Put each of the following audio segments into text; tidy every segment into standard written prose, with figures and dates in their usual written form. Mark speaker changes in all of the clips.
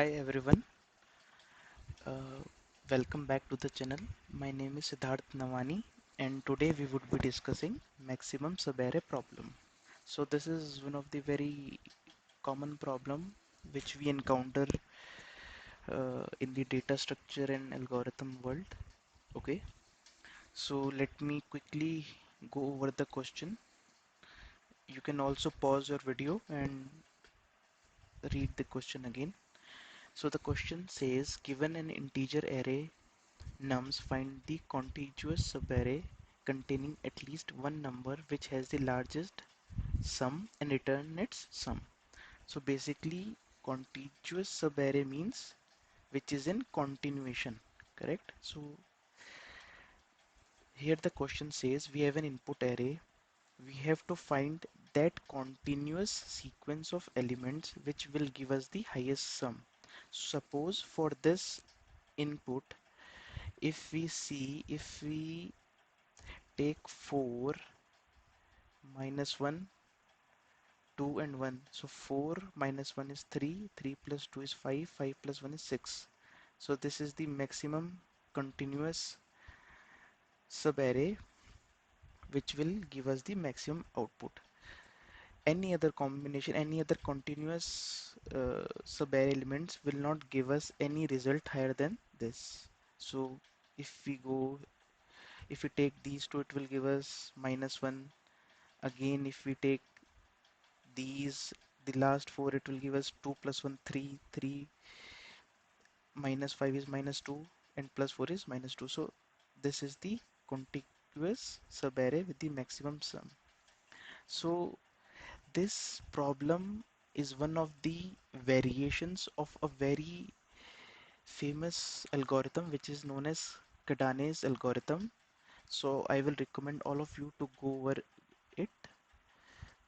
Speaker 1: Hi everyone, uh, welcome back to the channel. My name is Siddharth Navani and today we would be discussing maximum subarray problem. So this is one of the very common problem which we encounter in the data structure and algorithm world. Okay, so let me quickly go over the question. You can also pause your video and read the question again. So the question says, given an integer array nums, find the contiguous subarray containing at least one number which has the largest sum and return its sum. So basically contiguous subarray means which is in continuation, correct? So here the question says we have an input array. We have to find that continuous sequence of elements which will give us the highest sum. Suppose for this input, if we take 4 minus 1, 2 and 1. So 4 minus 1 is 3, 3 plus 2 is 5, 5 plus 1 is 6. So this is the maximum continuous subarray which will give us the maximum output. Any other combination, any other continuous subarray elements will not give us any result higher than this. So if we go, if we take these two, it will give us minus 1. Again, if we take these, the last four, it will give us 2 plus 1 3, 3 minus 5 is minus 2 and plus 4 is minus 2. So this is the contiguous subarray with the maximum sum. So this problem is one of the variations of a very famous algorithm which is known as Kadane's algorithm. So I will recommend all of you to go over it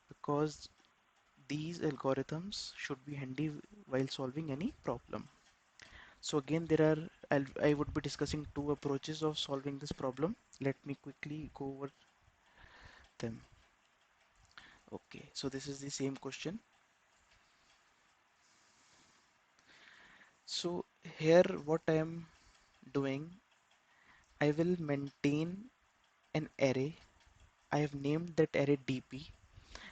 Speaker 1: because these algorithms should be handy while solving any problem. So again, I would be discussing two approaches of solving this problem. Let me quickly go over them. Okay, so this is the same question. So here what I am doing, I will maintain an array. I have named that array DP.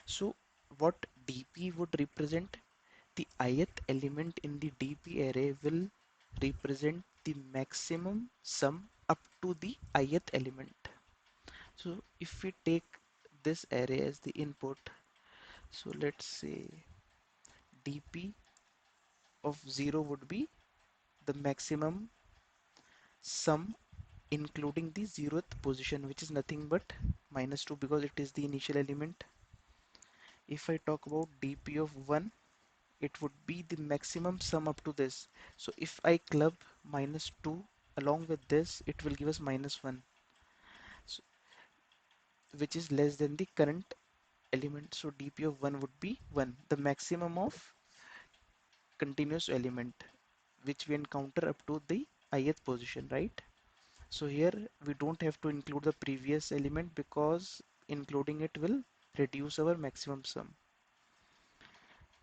Speaker 1: So what DP would represent, the ith element in the DP array will represent the maximum sum up to the ith element. So if we take this array as the input, so let's say dp of 0 would be the maximum sum including the 0th position, which is nothing but minus 2 because it is the initial element. If I talk about dp of 1, it would be the maximum sum up to this. So if I club minus 2 along with this, it will give us minus 1, so, which is less than the current element. So dp of 1 would be 1, the maximum of continuous element which we encounter up to the ith position, right? So here we don't have to include the previous element because including it will reduce our maximum sum.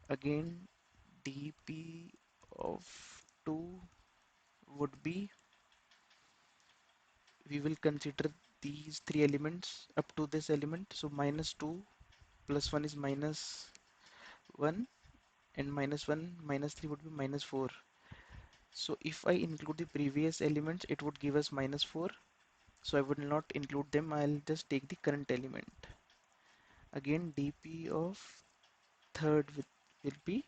Speaker 1: Again, dp of 2 would be, we will consider these three elements up to this element. So minus 2 plus 1 is minus 1 and minus 1 minus 3 would be minus 4. So if I include the previous elements, it would give us minus 4. So I would not include them. I'll just take the current element. Again, dp of third will be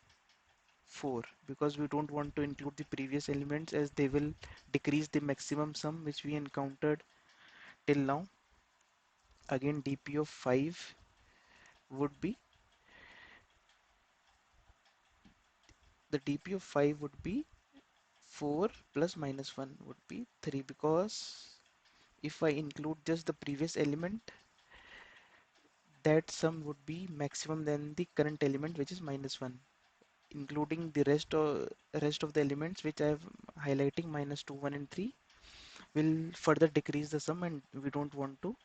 Speaker 1: 4 because we don't want to include the previous elements as they will decrease the maximum sum which we encountered till now. Again, dp of 5 would be, the dp of 5 would be 4 plus minus 1 would be 3 because if I include just the previous element, that sum would be maximum than the current element which is minus 1, including the rest of the elements which I have highlighting minus 2, 1 and 3 will further decrease the sum and we don't want to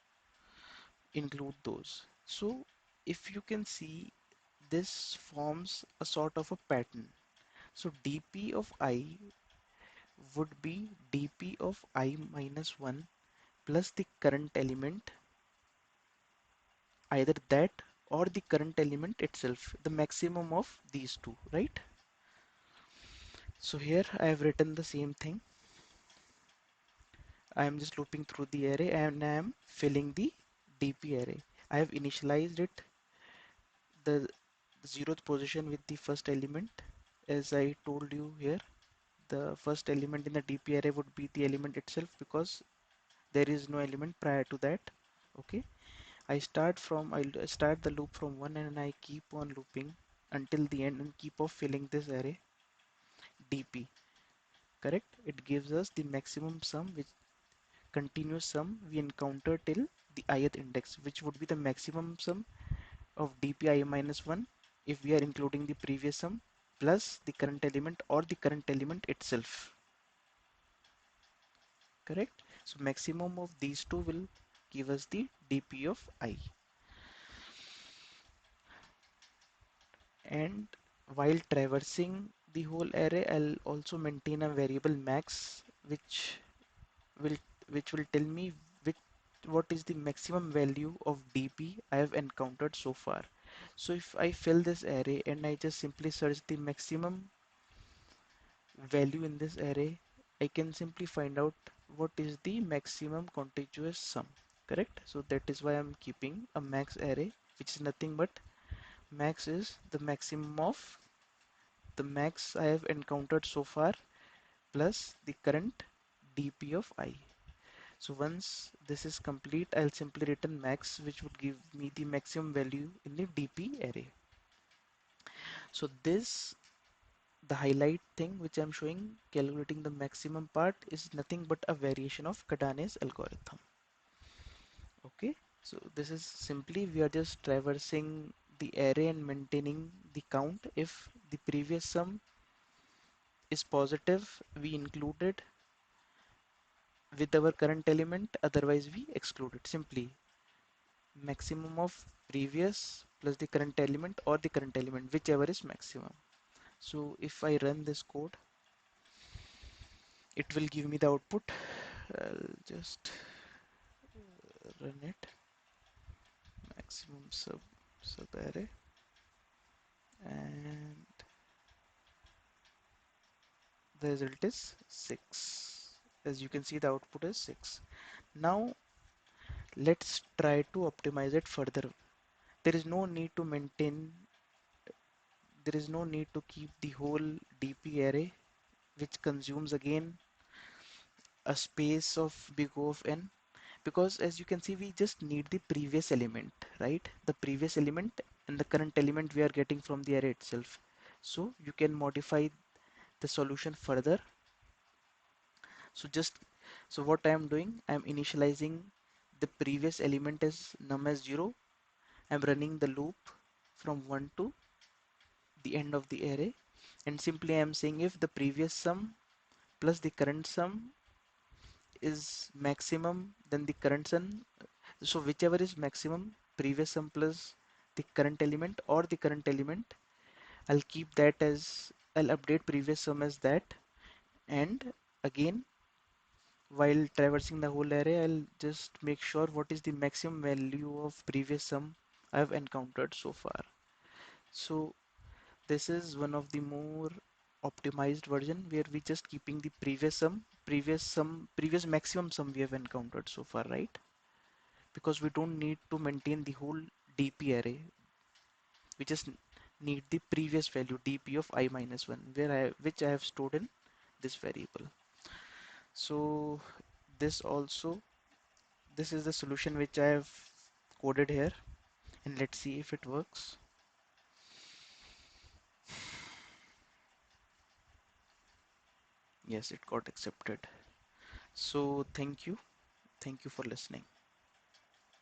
Speaker 1: include those. So if you can see, this forms a sort of a pattern. So dp of I would be dp of I minus 1 plus the current element, either that or the current element itself, the maximum of these two, right? So here I have written the same thing. I am just looping through the array and I am filling the dp array. I have initialized it, the zeroth position, with the first element. As I told you here, the first element in the dp array would be the element itself because there is no element prior to that. Okay, I'll start the loop from 1 and I keep on looping until the end and keep on filling this array dp. Correct? It gives us the maximum sum, which continuous sum we encounter till the ith index, which would be the maximum sum of dpi minus 1 if we are including the previous sum plus the current element or the current element itself. Correct? So maximum of these two will give us the dp of I. And while traversing the whole array, I'll also maintain a variable max, will which will tell me which what is the maximum value of dp I have encountered so far. So if I fill this array and I just simply search the maximum value in this array, I can simply find out what is the maximum contiguous sum. Correct? So that is why I'm keeping a max array, which is nothing but max is the maximum of the max I have encountered so far plus the current dp of I. So once this is complete, I'll simply return max, which would give me the maximum value in the dp array. So this, the highlight thing which I'm showing, calculating the maximum part, is nothing but a variation of Kadane's algorithm. Okay, so this is simply we are just traversing the array and maintaining the count. If the previous sum is positive, we include it with our current element, otherwise we exclude it. Simply maximum of previous plus the current element or the current element, whichever is maximum. So if I run this code, it will give me the output. I'll just run it, maximum sub array, and the result is 6. As you can see, the output is 6. Now let's try to optimize it further. There is no need to maintain, there is no need to keep the whole dp array, which consumes again a space of big O of n, because as you can see, we just need the previous element, right? The previous element and the current element we are getting from the array itself. So you can modify the solution further. So just, so what I am doing, I am initializing the previous element as num as 0. I'm running the loop from 1 to the end of the array, and simply I am saying if the previous sum plus the current sum is maximum, then the current sum, so whichever is maximum, previous sum plus the current element or the current element, I'll keep that as, I'll update previous sum as that. And again, while traversing the whole array, I'll just make sure what is the maximum value of previous sum I've encountered so far. So this is one of the more optimized version where we just keeping the previous maximum sum we have encountered so far, right? Because we don't need to maintain the whole dp array. We just need the previous value dp of I minus 1, which I have stored in this variable. So this also, this is the solution which I have coded here, and let's see if it works. Yes, it got accepted. So thank you for listening.